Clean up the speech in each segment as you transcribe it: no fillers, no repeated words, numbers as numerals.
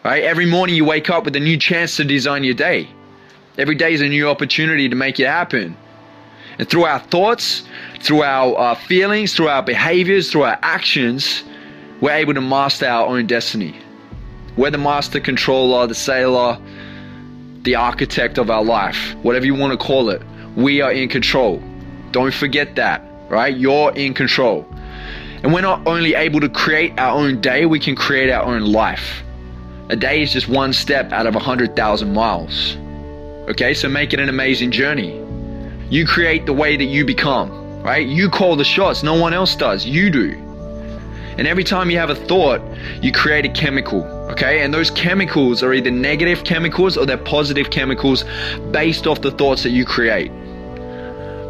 right? Every morning you wake up with a new chance to design your day. Every day is a new opportunity to make it happen. And through our thoughts, through our feelings, through our behaviors, through our actions, we're able to master our own destiny. We're the master controller, the sailor, the architect of our life, whatever you want to call it. We are in control. Don't forget that, right? You're in control. And we're not only able to create our own day, we can create our own life. A day is just one step out of 100,000 miles. Okay, so make it an amazing journey. You create the way that you become, right? You call the shots, no one else does, you do. And every time you have a thought, you create a chemical, okay? And those chemicals are either negative chemicals or they're positive chemicals based off the thoughts that you create.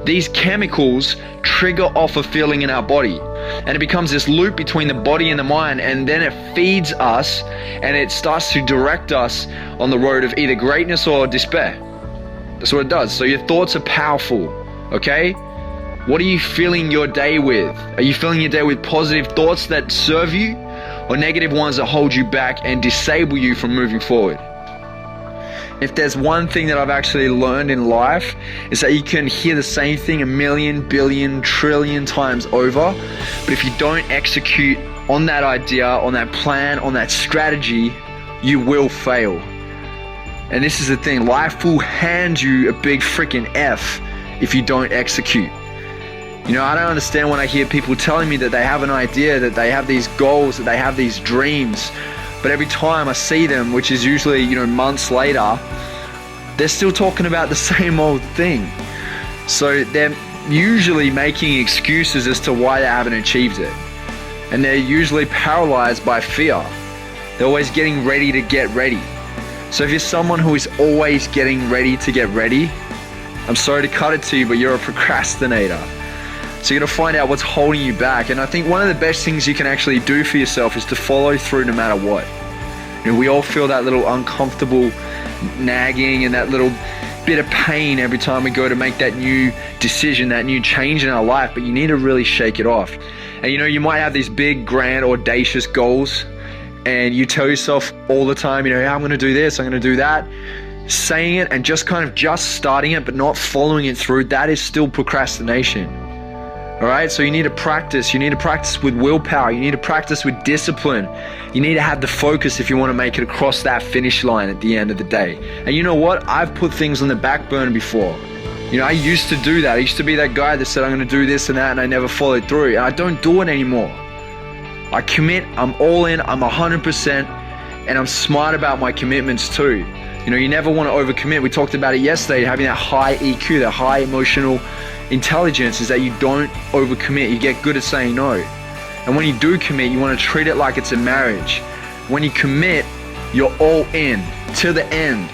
These chemicals trigger off a feeling in our body, and it becomes this loop between the body and the mind, and then it feeds us and it starts to direct us on the road of either greatness or despair. That's what it does. So your thoughts are powerful, okay? What are you filling your day with? Are you filling your day with positive thoughts that serve you, or negative ones that hold you back and disable you from moving forward? If there's one thing that I've actually learned in life, is that you can hear the same thing a million, billion, trillion times over, but if you don't execute on that idea, on that plan, on that strategy, you will fail. And this is the thing, life will hand you a big freaking F if you don't execute. You know, I don't understand when I hear people telling me that they have an idea, that they have these goals, that they have these dreams, but every time I see them, which is usually, months later, they're still talking about the same old thing. So they're usually making excuses as to why they haven't achieved it. And they're usually paralyzed by fear. They're always getting ready to get ready. So if you're someone who is always getting ready to get ready, I'm sorry to cut it to you, but you're a procrastinator. So you're going to find out what's holding you back. And I think one of the best things you can actually do for yourself is to follow through no matter what. We all feel that little uncomfortable nagging and that little bit of pain every time we go to make that new decision, that new change in our life, but you need to really shake it off. And you might have these big, grand, audacious goals, and you tell yourself all the time, I'm going to do this, I'm going to do that. Saying it and just starting it, but not following it through, that is still procrastination. All right, so you need to practice. You need to practice with willpower. You need to practice with discipline. You need to have the focus if you want to make it across that finish line at the end of the day. And you know what? I've put things on the back burner before. I used to do that. I used to be that guy that said, I'm going to do this and that, and I never followed through. And I don't do it anymore. I commit, I'm all in, I'm 100%, and I'm smart about my commitments too. You never want to overcommit. We talked about it yesterday, having that high EQ, that high emotional intelligence, is that you don't overcommit. You get good at saying no. And when you do commit, you want to treat it like it's a marriage. When you commit, you're all in to the end,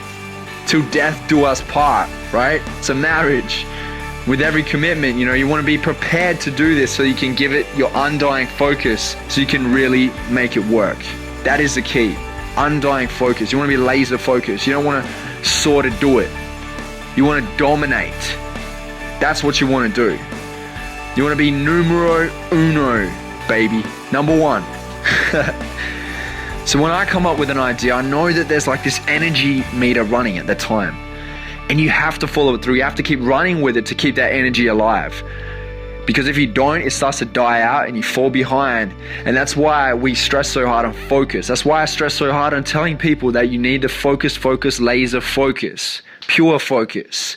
till death do us part, right? It's a marriage. With every commitment, you want to be prepared to do this so you can give it your undying focus, so you can really make it work. That is the key. Undying focus. You want to be laser focused. You don't want to sort of do it. You want to dominate. That's what you want to do. You want to be numero uno, baby. Number one. So when I come up with an idea, I know that there's like this energy meter running at the time. And you have to follow it through. You have to keep running with it to keep that energy alive. Because if you don't, it starts to die out and you fall behind. And that's why we stress so hard on focus. That's why I stress so hard on telling people that you need to focus, laser focus, pure focus.